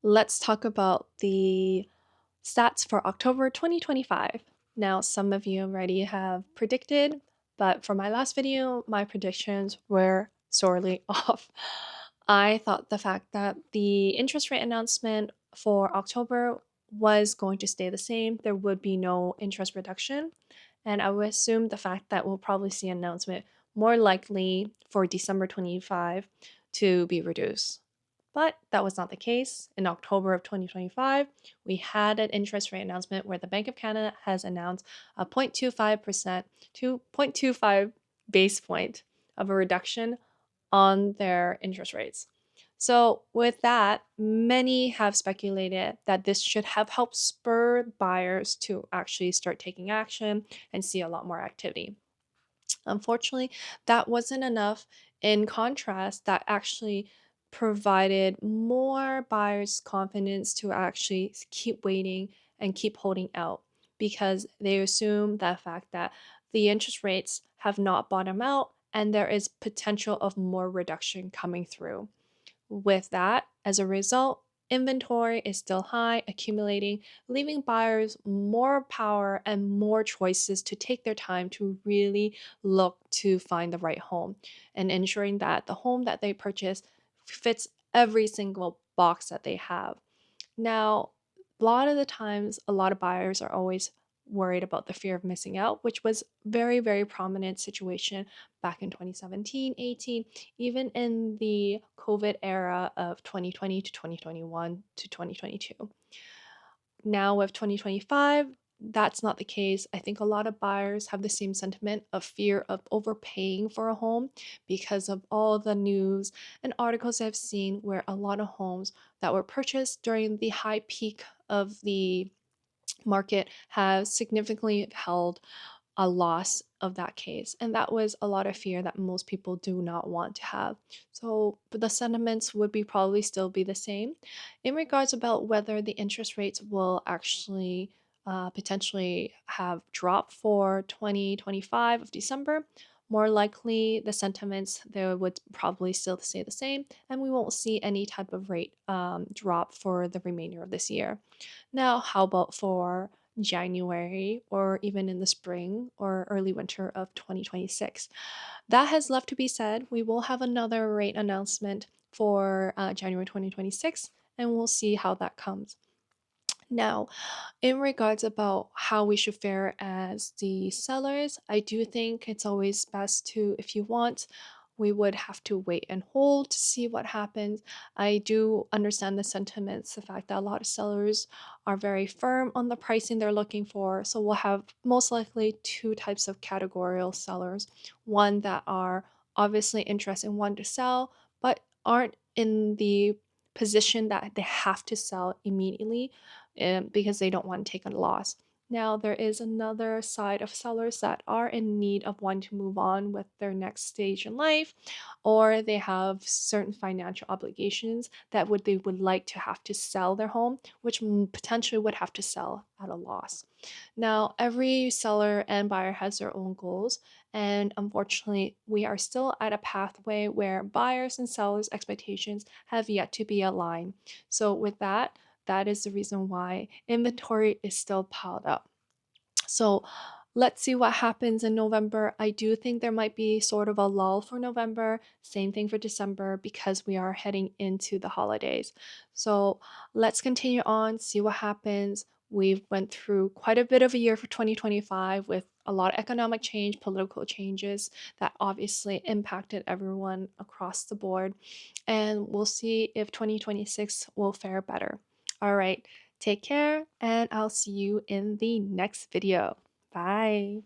let's talk about the stats for October 2025. Now, some of you already have predicted, but for my last video, my predictions were sorely off. I thought the fact that the interest rate announcement for October was going to stay the same. There would be no interest reduction. And I would assume the fact that we'll probably see an announcement more likely for December 25 to be reduced. But that was not the case. In October of 2025, we had an interest rate announcement where the Bank of Canada has announced a 0.25% to 0.25 base point of a reduction on their interest rates. So, with that, many have speculated that this should have helped spur buyers to actually start taking action and see a lot more activity. Unfortunately, that wasn't enough. In contrast, that actually provided more buyers confidence to actually keep waiting and keep holding out because they assume the fact that the interest rates have not bottomed out and there is potential of more reduction coming through. With that, as a result, inventory is still high, accumulating, leaving buyers more power and more choices to take their time to really look to find the right home and ensuring that the home that they purchase fits every single box that they have. Now, a lot of the times, a lot of buyers are always worried about the fear of missing out, which was very, very prominent situation back in 2017, 18, even in the COVID era of 2020 to 2021 to 2022. Now with 2025, that's not the case. I think a lot of buyers have the same sentiment of fear of overpaying for a home because of all the news and articles I've seen where a lot of homes that were purchased during the high peak of the market have significantly held a loss of that case. And that was a lot of fear that most people do not want to have. So but the sentiments would be probably still be the same. In regards about whether the interest rates will actually potentially have dropped for 2025 of December, more likely the sentiments there would probably still stay the same, and we won't see any type of rate drop for the remainder of this year. Now, how about for January or even in the spring or early winter of 2026? That has left to be said. We will have another rate announcement for January 2026, and we'll see how that comes. Now, in regards about how we should fare as the sellers, I do think it's always best to, if you want, we would have to wait and hold to see what happens. I do understand the sentiments, the fact that a lot of sellers are very firm on the pricing they're looking for. So we'll have most likely two types of categorical sellers. One that are obviously interested in wanting to sell, but aren't in the position that they have to sell immediately because they don't want to take a loss. Now, there is another side of sellers that are in need of wanting to move on with their next stage in life, or they have certain financial obligations that they would like to have to sell their home, which potentially would have to sell at a loss. Now, every seller and buyer has their own goals, and unfortunately, we are still at a pathway where buyers and sellers' expectations have yet to be aligned. So, with that, that is the reason why inventory is still piled up. So let's see what happens in November. I do think there might be sort of a lull for November, same thing for December because we are heading into the holidays. So let's continue on, see what happens. We've went through quite a bit of a year for 2025 with a lot of economic change, political changes that obviously impacted everyone across the board. And we'll see if 2026 will fare better. All right, take care, and I'll see you in the next video. Bye.